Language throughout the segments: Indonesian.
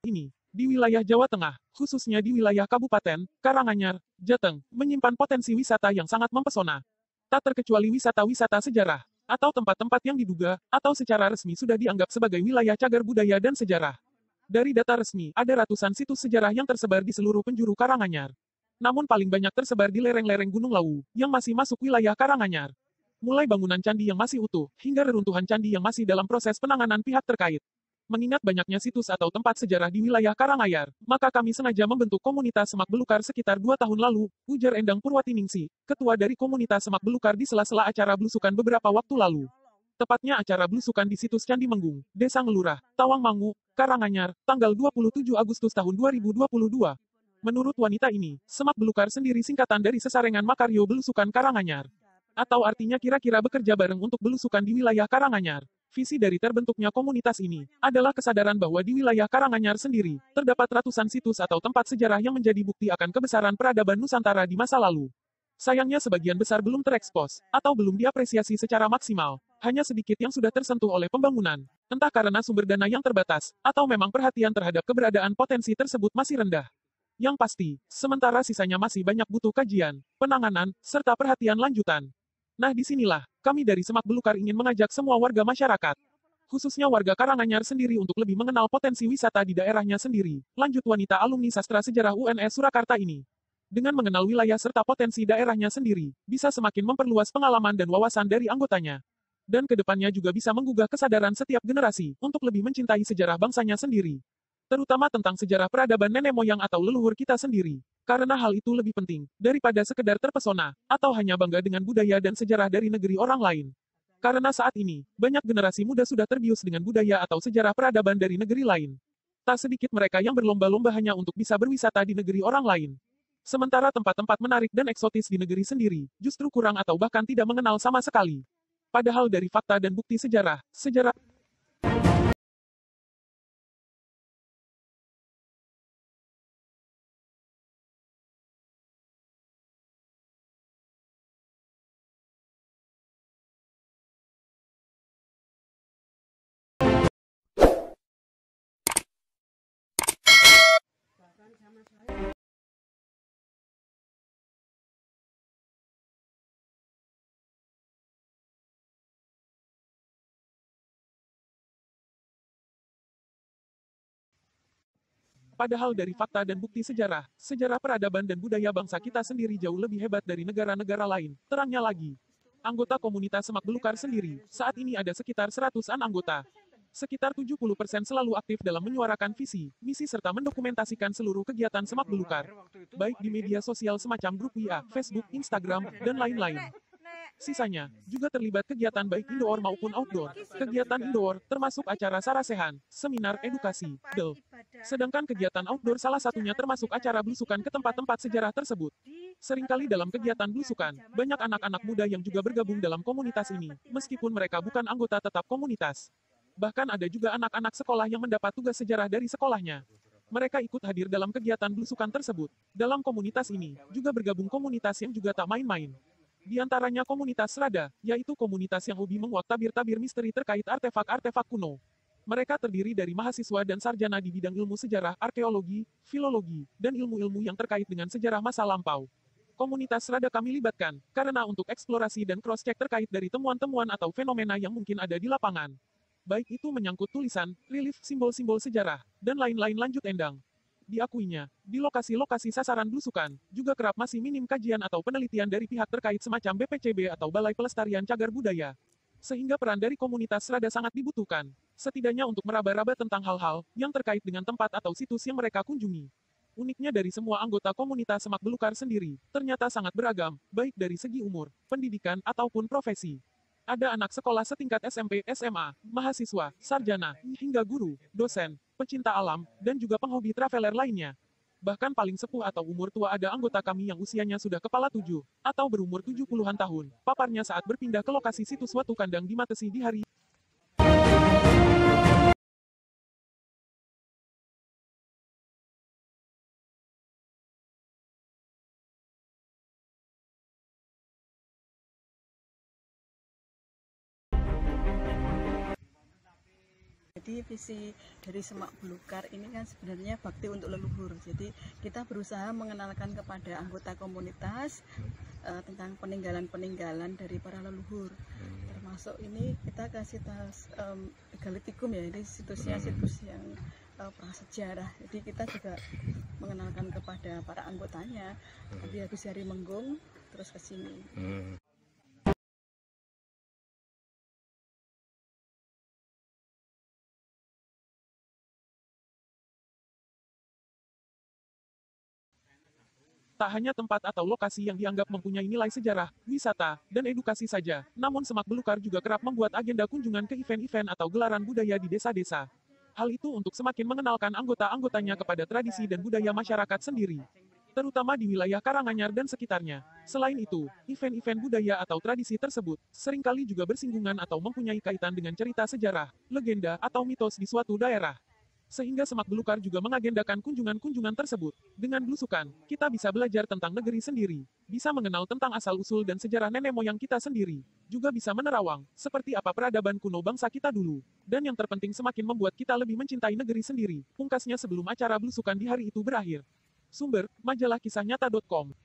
ini, di wilayah Jawa Tengah, khususnya di wilayah Kabupaten Karanganyar, Jateng, menyimpan potensi wisata yang sangat mempesona. Tak terkecuali wisata-wisata sejarah, atau tempat-tempat yang diduga, atau secara resmi sudah dianggap sebagai wilayah cagar budaya dan sejarah. Dari data resmi, ada ratusan situs sejarah yang tersebar di seluruh penjuru Karanganyar. Namun paling banyak tersebar di lereng-lereng Gunung Lawu, yang masih masuk wilayah Karanganyar. Mulai bangunan candi yang masih utuh, hingga reruntuhan candi yang masih dalam proses penanganan pihak terkait. Mengingat banyaknya situs atau tempat sejarah di wilayah Karanganyar, maka kami sengaja membentuk komunitas semak belukar sekitar 2 tahun lalu, ujar Endang Purwatiningsih, ketua dari komunitas semak belukar di sela-sela acara belusukan beberapa waktu lalu. Tepatnya acara belusukan di situs Candi Menggung, Desa Ngelurah, Tawangmangu, Karanganyar, tanggal 27 Agustus tahun 2022. Menurut wanita ini, semak belukar sendiri singkatan dari Sesarengan Makaryo Belusukan Karanganyar. Atau artinya kira-kira bekerja bareng untuk belusukan di wilayah Karanganyar. Visi dari terbentuknya komunitas ini adalah kesadaran bahwa di wilayah Karanganyar sendiri terdapat ratusan situs atau tempat sejarah yang menjadi bukti akan kebesaran peradaban Nusantara di masa lalu. Sayangnya sebagian besar belum terekspos atau belum diapresiasi secara maksimal. Hanya sedikit yang sudah tersentuh oleh pembangunan. Entah karena sumber dana yang terbatas atau memang perhatian terhadap keberadaan potensi tersebut masih rendah. Yang pasti, sementara sisanya masih banyak butuh kajian, penanganan, serta perhatian lanjutan. Nah disinilah, kami dari Semak Belukar ingin mengajak semua warga masyarakat, khususnya warga Karanganyar sendiri untuk lebih mengenal potensi wisata di daerahnya sendiri. Lanjut wanita alumni sastra sejarah UNS Surakarta ini. Dengan mengenal wilayah serta potensi daerahnya sendiri, bisa semakin memperluas pengalaman dan wawasan dari anggotanya. Dan kedepannya juga bisa menggugah kesadaran setiap generasi untuk lebih mencintai sejarah bangsanya sendiri. Terutama tentang sejarah peradaban nenek moyang atau leluhur kita sendiri. Karena hal itu lebih penting, daripada sekedar terpesona, atau hanya bangga dengan budaya dan sejarah dari negeri orang lain. Karena saat ini, banyak generasi muda sudah terbius dengan budaya atau sejarah peradaban dari negeri lain. Tak sedikit mereka yang berlomba-lomba hanya untuk bisa berwisata di negeri orang lain. Sementara tempat-tempat menarik dan eksotis di negeri sendiri, justru kurang atau bahkan tidak mengenal sama sekali. Padahal dari fakta dan bukti sejarah, padahal dari fakta dan bukti sejarah, sejarah peradaban dan budaya bangsa kita sendiri jauh lebih hebat dari negara-negara lain. Terangnya lagi, anggota komunitas semak belukar sendiri, saat ini ada sekitar 100-an anggota. Sekitar 70% selalu aktif dalam menyuarakan visi, misi serta mendokumentasikan seluruh kegiatan semak belukar. Baik di media sosial semacam grup WA, Facebook, Instagram, dan lain-lain. Sisanya, juga terlibat kegiatan baik indoor maupun outdoor. Kegiatan indoor, termasuk acara sarasehan, seminar edukasi, sedangkan kegiatan outdoor salah satunya termasuk acara belusukan ke tempat-tempat sejarah tersebut. Seringkali dalam kegiatan belusukan, banyak anak-anak muda yang juga bergabung dalam komunitas ini, meskipun mereka bukan anggota tetap komunitas. Bahkan ada juga anak-anak sekolah yang mendapat tugas sejarah dari sekolahnya. Mereka ikut hadir dalam kegiatan belusukan tersebut. Dalam komunitas ini, juga bergabung komunitas yang juga tak main-main. Di antaranya komunitas Rada, yaitu komunitas yang hobi menguak tabir-tabir misteri terkait artefak-artefak kuno. Mereka terdiri dari mahasiswa dan sarjana di bidang ilmu sejarah, arkeologi, filologi, dan ilmu-ilmu yang terkait dengan sejarah masa lampau. Komunitas Rada kami libatkan, karena untuk eksplorasi dan cross-check terkait dari temuan-temuan atau fenomena yang mungkin ada di lapangan. Baik itu menyangkut tulisan, relief, simbol-simbol sejarah, dan lain-lain lanjut Endang. Diakuinya, di lokasi-lokasi sasaran belusukan, juga kerap masih minim kajian atau penelitian dari pihak terkait semacam BPCB atau Balai Pelestarian Cagar Budaya. Sehingga peran dari komunitas rada sangat dibutuhkan, setidaknya untuk meraba-raba tentang hal-hal yang terkait dengan tempat atau situs yang mereka kunjungi. Uniknya dari semua anggota komunitas semak belukar sendiri, ternyata sangat beragam, baik dari segi umur, pendidikan, ataupun profesi. Ada anak sekolah setingkat SMP, SMA, mahasiswa, sarjana, hingga guru, dosen, pecinta alam, dan juga penghobi traveler lainnya. Bahkan paling sepuh atau umur tua ada anggota kami yang usianya sudah kepala 7, atau berumur 70-an tahun, paparnya saat berpindah ke lokasi situs Watu Kandang di Matesi di hari Jadi visi dari Semak Belukar ini kan sebenarnya bakti untuk leluhur. Jadi kita berusaha mengenalkan kepada anggota komunitas tentang peninggalan-peninggalan dari para leluhur. Termasuk ini kita kasih Galitikum ya, ini situs yang prasejarah. Jadi kita juga mengenalkan kepada para anggotanya. Tadi habis hari Menggung terus ke sini. Tak hanya tempat atau lokasi yang dianggap mempunyai nilai sejarah, wisata, dan edukasi saja, namun Semak Belukar juga kerap membuat agenda kunjungan ke event-event atau gelaran budaya di desa-desa. Hal itu untuk semakin mengenalkan anggota-anggotanya kepada tradisi dan budaya masyarakat sendiri, terutama di wilayah Karanganyar dan sekitarnya. Selain itu, event-event budaya atau tradisi tersebut seringkali juga bersinggungan atau mempunyai kaitan dengan cerita sejarah, legenda, atau mitos di suatu daerah. Sehingga Semak Belukar juga mengagendakan kunjungan-kunjungan tersebut. Dengan belusukan, kita bisa belajar tentang negeri sendiri, bisa mengenal tentang asal-usul dan sejarah nenek moyang kita sendiri, juga bisa menerawang, seperti apa peradaban kuno bangsa kita dulu. Dan yang terpenting semakin membuat kita lebih mencintai negeri sendiri, pungkasnya sebelum acara belusukan di hari itu berakhir. Sumber, majalah kisahnyata.com.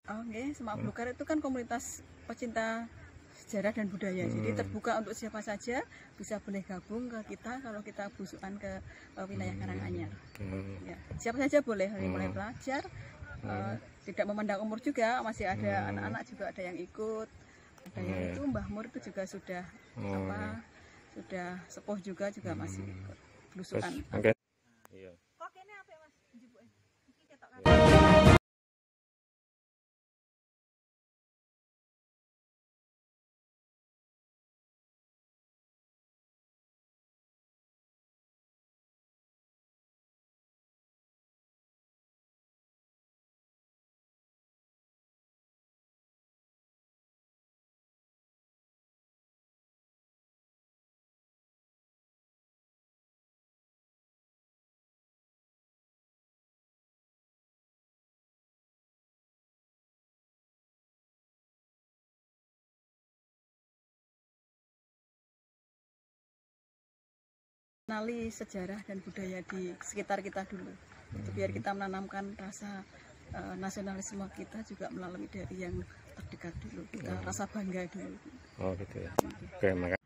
Oke, Semak Belukar itu kan komunitas pecinta sejarah dan budaya. Jadi terbuka untuk siapa saja, bisa boleh gabung ke kita kalau kita belusukan ke wilayah Karanganyar. Ya, siapa saja boleh, dari mulai pelajar, tidak memandang umur juga, masih ada anak-anak juga ada yang ikut. Ada yang itu Mbah Mur itu juga sudah sudah sepuh juga masih ikut belusukan. Iya. Kenali sejarah dan budaya di sekitar kita dulu. Itu biar kita menanamkan rasa nasionalisme kita juga melalui dari yang terdekat dulu. Kita rasa bangga dulu. Oh gitu ya. Oke, makasih.